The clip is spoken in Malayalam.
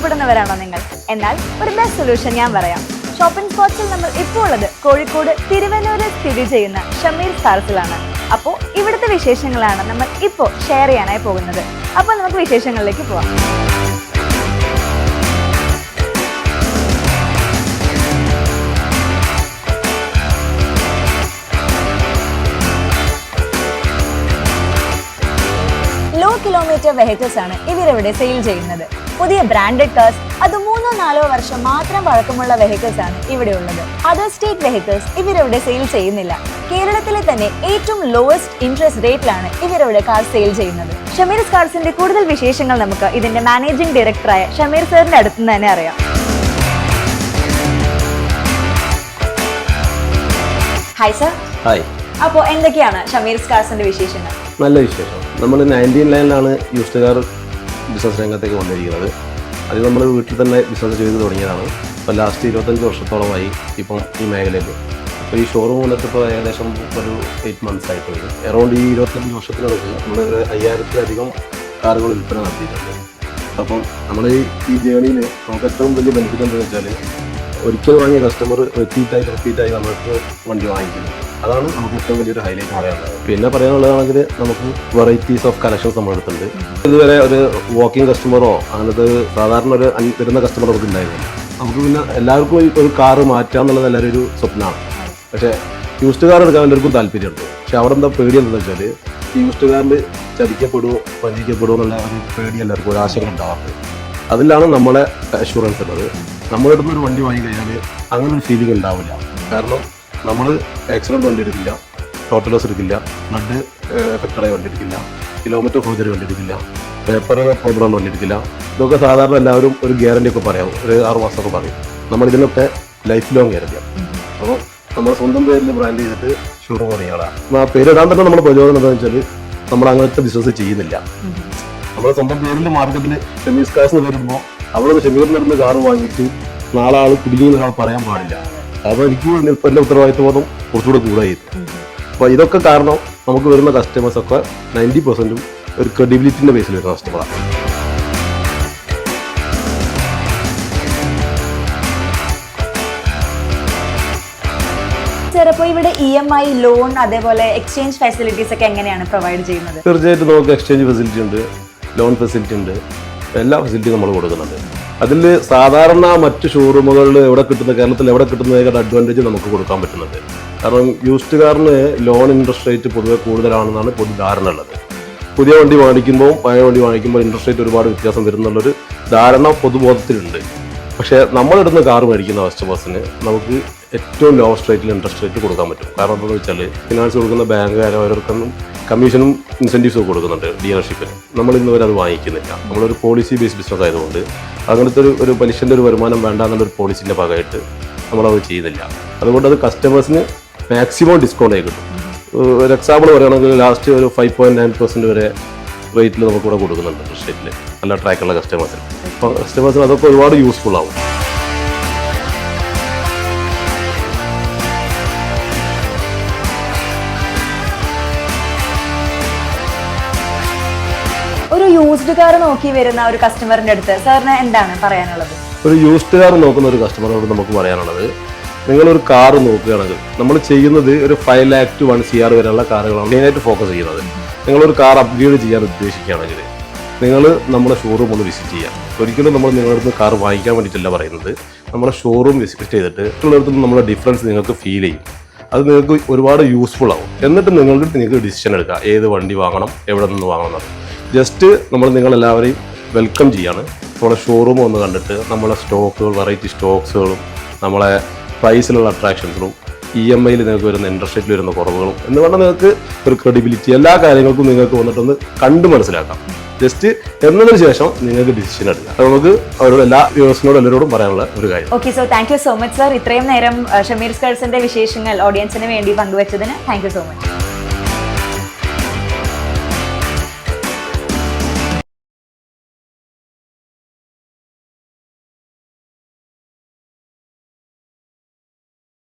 ഇഷ്ടപ്പെടുന്നവരാണോ നിങ്ങൾ? എന്നാൽ ഒരു ബെസ്റ്റ് സൊല്യൂഷൻ ഞാൻ പറയാം. ഷോപ്പിംഗ് സ്പോട്സിൽ നമ്മൾ ഇപ്പോൾ ഉള്ളത് കോഴിക്കോട് തിരുവനന്തപുരം സ്ഥിതി ചെയ്യുന്ന ഷമീർ സ്കാർസിലാണ്. അപ്പോൾ ഇവിടുത്തെ വിശേഷങ്ങളാണ് നമ്മൾ ഇപ്പോൾ ഷെയർ ചെയ്യാനായി പോകുന്നത്. അപ്പോൾ നമുക്ക് വിശേഷങ്ങളിലേക്ക് പോവാം. ലോ കിലോമീറ്റർ വെഹിക്കിൾസ് ആണ് ഇവരിവിടെ സെയിൽ ചെയ്യുന്നത്. പുതിയ ബ്രാൻഡഡ് കാർസ്, അത് 3-4 വർഷം മാത്രം പഴക്കമുള്ള വെഹിക്കിൾസ് ആണ് ഇവിടെ ഉള്ളത്. അതർ സ്റ്റേറ്റ് വെഹിക്കിൾസ് ഇവരിവിടെ സെയിൽ ചെയ്യുന്നില്ല. കേരളത്തിലെ തന്നെ ഏറ്റവും ലോവസ്റ്റ് ഇൻട്രസ്റ്റ് റേറ്റിലാണ് ഇവരിവിടെ കാർ സെയിൽ ചെയ്യുന്നത്. ഷമീർ കാർസിന്റെ കൂടുതൽ വിശേഷങ്ങൾ നമുക്ക് ഇതിന്റെ മാനേജിംഗ് ഡയറക്ടറായ ഷമീർ സാറിന്റെ അടുത്ത് നിന്ന് തന്നെ അറിയാം. Hi sir. ഹായ്. അപ്പോൾ എന്തൊക്കെയാണ് ഷമീർ കാർസിന്റെ വിശേഷങ്ങൾ? നല്ല വിശേഷം. നമ്മൾ 1999 യൂസ്ഡ് കാർ ബിസിനസ് രംഗത്തേക്ക് വന്നിരിക്കുന്നത്. അത് നമ്മൾ വീട്ടിൽ തന്നെ ബിസിനസ് ചെയ്ത് തുടങ്ങിയതാണ്. ഇപ്പോൾ ലാസ്റ്റ് 25 വർഷത്തോളമായി ഇപ്പം ഈ മേഖലയിൽ. ഇപ്പോൾ ഈ ഷോറൂം വന്നിട്ട് ഇപ്പോൾ ഏകദേശം ഒരു 8 months ആയിട്ടുണ്ട്. അറൗണ്ട് ഈ 25 വർഷത്തിനടുത്ത് നമ്മൾ 5000-ലധികം കാറുകൾ വിൽപ്പന നടത്തിയിട്ടുണ്ട്. അപ്പം നമ്മൾ ഈ ജേണിയിൽ നമുക്ക് ഏറ്റവും വലിയ ബെനിഫിറ്റ് എന്താണെന്ന് വെച്ചാൽ, ഒരിക്കൽ വാങ്ങിയ കസ്റ്റമർ റിപ്പീറ്റായി നമ്മൾക്ക് വണ്ടി വാങ്ങിക്കുന്നു. അതാണ് നമുക്ക് ഏറ്റവും വലിയൊരു ഹൈലൈറ്റ് പറയാനുള്ളത്. പിന്നെ പറയാനുള്ളതാണെങ്കിൽ നമുക്ക് വെറൈറ്റീസ് ഓഫ് കളക്ഷൻസ് നമ്മുടെ അടുത്തുണ്ട്. ഇതുവരെ ഒരു വാക്കിംഗ് കസ്റ്റമറോ അങ്ങനത്തെ സാധാരണ ഒരു വരുന്ന കസ്റ്റമർ നമുക്ക് ഉണ്ടായിരുന്നില്ല. നമുക്ക് പിന്നെ എല്ലാവർക്കും ഒരു കാറ് മാറ്റുക എന്നുള്ളത് എല്ലാവരും ഒരു സ്വപ്നമാണ്. പക്ഷേ യൂസ്ഡ് കാർ എടുക്കാൻ എല്ലാവർക്കും താല്പര്യമുണ്ട്. പക്ഷെ അവിടെ എന്താ പേടി എന്താണെന്ന് വെച്ചാൽ, ഈ യൂസ്ഡ് കാറിൽ ചതിക്കപ്പെടുമോ വഞ്ചിക്കപ്പെടുമോ എന്നുള്ള ഒരു പേടി എല്ലാവർക്കും ഒരു ആശങ്ക ഉണ്ടാവാറുണ്ട്. അതിലാണ് നമ്മളെ അഷുറൻസ് ഉള്ളത്. നമ്മുടെ അടുത്ത് ഒരു വണ്ടി വാങ്ങി കഴിഞ്ഞാൽ അങ്ങനെ ഒരു ഫീലിംഗ് ഉണ്ടാവില്ല. കാരണം നമ്മൾ ആക്സിഡൻറ്റ് വണ്ടി എടുക്കില്ല, ടോട്ടൽ ലോസ് എടുക്കില്ല, ബ്ലഡ് എഫക്റ്റഡായ വണ്ടി എടുക്കില്ല, കിലോമീറ്റർ ഫോർജറി വണ്ടി എടുക്കില്ല, പേപ്പർ പ്രോബ്ലം വണ്ടി എടുക്കില്ല. ഇതൊക്കെ സാധാരണ എല്ലാവരും ഒരു ഗ്യാരണ്ടി ഒക്കെ പറയാം, ഒരു 6 മാസമൊക്കെ പറയും. നമ്മൾ ഇതിനൊക്കെ ലൈഫ് ലോങ് ഗ്യാരണ്ടിയാണ്. അപ്പോൾ നമ്മൾ സ്വന്തം പേരിൽ ബ്രാൻഡ് ചെയ്തിട്ട് ഷോറൂം തുടങ്ങിയാണ്. ആ പേരിടാൻ തന്നെ നമ്മുടെ പ്രചോദനം എന്താണെന്ന് വെച്ചാൽ, നമ്മൾ അങ്ങനത്തെ ബിസിനസ് ചെയ്യുന്നില്ല. നമ്മൾ സ്വന്തം പേരിൽ മാർക്കറ്റിൽ ഷമീർ കാർസ് വരുമ്പോൾ അവിടെ ഷമീറിൻ്റെ അടുത്ത് കാറ് വാങ്ങിയിട്ട് നാളെ ആൾ കുടുങ്ങിയെന്ന് പറയാൻ പാടില്ല. അപ്പോൾ എനിക്ക് എല്ലാ ഉത്തരവാദിത്വബോധം കുറച്ചുകൂടെ കൂടുതലായിരുന്നു. അപ്പോൾ ഇതൊക്കെ കാരണം നമുക്ക് വരുന്ന കസ്റ്റമേഴ്സൊക്കെ 90% ഒരു ക്രെഡിബിലിറ്റിൻ്റെ ബേസിൽ വരുന്ന കസ്റ്റമറാണ്. അപ്പോൾ ഇവിടെ EMI, ലോൺ, അതേപോലെ എക്സ്ചേഞ്ച് ഫെസിലിറ്റീസ് ഒക്കെ എങ്ങനെയാണ് പ്രൊവൈഡ് ചെയ്യുന്നത്? തീർച്ചയായിട്ടും നമുക്ക് എക്സ്ചേഞ്ച് ഫെസിലിറ്റി ഉണ്ട്, ലോൺ ഫെസിലിറ്റി ഉണ്ട്, എല്ലാ ഫെസിലിറ്റിയും നമ്മൾ കൊടുക്കുന്നുണ്ട്. അതിൽ സാധാരണ മറ്റ് ഷോറൂമുകളിൽ കേരളത്തിൽ എവിടെ കിട്ടുന്നതിനേക്കാൾ അഡ്വാൻറ്റേജ് നമുക്ക് കൊടുക്കാൻ പറ്റുന്നുണ്ട്. കാരണം യൂസ്ഡ് കാറിന് ലോൺ ഇൻട്രസ്റ്റ് റേറ്റ് പൊതുവെ കൂടുതലാണെന്നാണ് പൊതു ധാരണ ഉള്ളത്. പുതിയ വണ്ടി വാങ്ങിക്കുമ്പോൾ പഴയ വണ്ടി വാങ്ങിക്കുമ്പോൾ ഇൻട്രസ്റ്റ് റേറ്റ് ഒരുപാട് വ്യത്യാസം വരുന്നുള്ളൊരു ധാരണ പൊതുബോധത്തിലുണ്ട്. പക്ഷേ നമ്മളിടുന്ന കാർ മേടിക്കുന്ന കസ്റ്റമേഴ്സിന് നമുക്ക് ഏറ്റവും ലോവസ്റ്റ് റേറ്റിൽ ഇൻട്രസ്റ്റ് റേറ്റ് കൊടുക്കാൻ പറ്റും. കാരണം എന്താണെന്ന് വെച്ചാൽ, ഫിനാൻസ് കൊടുക്കുന്ന ബാങ്കുകാർ അവർക്കൊന്നും കമ്മീഷനും ഇൻസെൻറ്റീവ്സും കൊടുക്കുന്നുണ്ട് ഡീലർഷിപ്പിന്. നമ്മൾ ഇന്ന് വരെ അത് വാങ്ങിക്കുന്നില്ല. നമ്മളൊരു പോളിസി ബേസ്ഡ് ബിസിനസ് ആയതുകൊണ്ട് അങ്ങനത്തെ ഒരു പലിശൻ്റെ ഒരു വരുമാനം വേണ്ട എന്നുള്ളൊരു പോളിസിൻ്റെ ഭാഗമായിട്ട് നമ്മളത് ചെയ്യുന്നില്ല. അതുകൊണ്ട് അത് കസ്റ്റമേഴ്സിന് മാക്സിമം ഡിസ്കൗണ്ട് ആയി കിട്ടും. ഒരു എക്സാമ്പിൾ പറയുകയാണെങ്കിൽ ലാസ്റ്റ് ഒരു 5.9% വരെ റേറ്റിൽ നമുക്കിവിടെ കൊടുക്കുന്നുണ്ട് ഇൻട്രസ്റ്റ് റേറ്റിൽ, നല്ല ട്രാക്കുള്ള കസ്റ്റമേഴ്സിന്. അപ്പോൾ കസ്റ്റമേഴ്സിന് അതൊക്കെ ഒരുപാട് യൂസ്ഫുൾ ആവും. ഒരു യൂസ്ഡ് കാർ നോക്കി വരുന്ന ഒരു കസ്റ്റമറിന്റെ അടുത്ത് സാറിന് എന്താണ് പറയാനുള്ളത്? ഒരു യൂസ്ഡ് കാർ നോക്കുന്ന ഒരു കസ്റ്റമറോട് നമുക്ക് പറയാനുള്ളത്, നിങ്ങളൊരു കാർ നോക്കുകയാണെങ്കിൽ നമ്മൾ ചെയ്യുന്നത് ഒരു 5 lakh to 1 crore വരെയുള്ള കാറുകളാണ് മെയിനായിട്ട് ഫോക്കസ് ചെയ്യുന്നത്. നിങ്ങളൊരു കാർ അപ്ഗ്രേഡ് ചെയ്യാൻ ഉദ്ദേശിക്കുകയാണെങ്കിൽ നിങ്ങൾ നമ്മുടെ ഷോറൂം ഒന്ന് വിസിറ്റ് ചെയ്യാം. ഒരിക്കലും നമ്മൾ നിങ്ങളുടെ അടുത്ത് കാർ വാങ്ങിക്കാൻ വേണ്ടിയിട്ടല്ല പറയുന്നത്. നമ്മുടെ ഷോറൂം വിസിറ്റ് ചെയ്തിട്ട് മറ്റുള്ളവർക്ക് നമ്മുടെ ഡിഫറൻസ് നിങ്ങൾക്ക് ഫീൽ ചെയ്യും. അത് നിങ്ങൾക്ക് ഒരുപാട് യൂസ്ഫുൾ ആവും. എന്നിട്ട് നിങ്ങൾക്ക് ഡിസിഷൻ എടുക്കാം ഏത് വണ്ടി വാങ്ങണം, എവിടെ നിന്ന് വാങ്ങണം എന്നത്. ജസ്റ്റ് നമ്മൾ നിങ്ങളെല്ലാവരെയും വെൽക്കം ചെയ്യാണ്. നമ്മുടെ ഷോറൂം ഒന്ന് കണ്ടിട്ട് നമ്മളെ സ്റ്റോക്കുകൾ, വെറൈറ്റി സ്റ്റോക്സുകളും നമ്മളെ പ്രൈസിലുള്ള അട്രാക്ഷൻസും EMIയിൽ നിങ്ങൾക്ക് വരുന്ന ഇൻട്രസ്റ്റ് റേറ്റിൽ വരുന്ന കുറവുകളും എന്ന് പറഞ്ഞാൽ നിങ്ങൾക്ക് ഒരു ക്രെഡിബിലിറ്റി എല്ലാ കാര്യങ്ങൾക്കും നിങ്ങൾക്ക് വന്നിട്ടൊന്ന് കണ്ട് മനസ്സിലാക്കാം. ജസ്റ്റ് എന്നതിന് ശേഷം നിങ്ങൾക്ക് ഡിസിഷൻ എടുക്കാം. അത് നമുക്ക് അവരോട് എല്ലാ വ്യൂവേഴ്സിനോടും എല്ലാവരോടും പറയാനുള്ള ഒരു കാര്യം. Okay so thank you so much sir. ഇത്രയും നേരം ഷമീർ കാർസിന്റെ വിശേഷങ്ങൾ ഓഡിയൻസിന് വേണ്ടി പങ്കുവച്ചതിന് താങ്ക് യു സോ മച്ച്.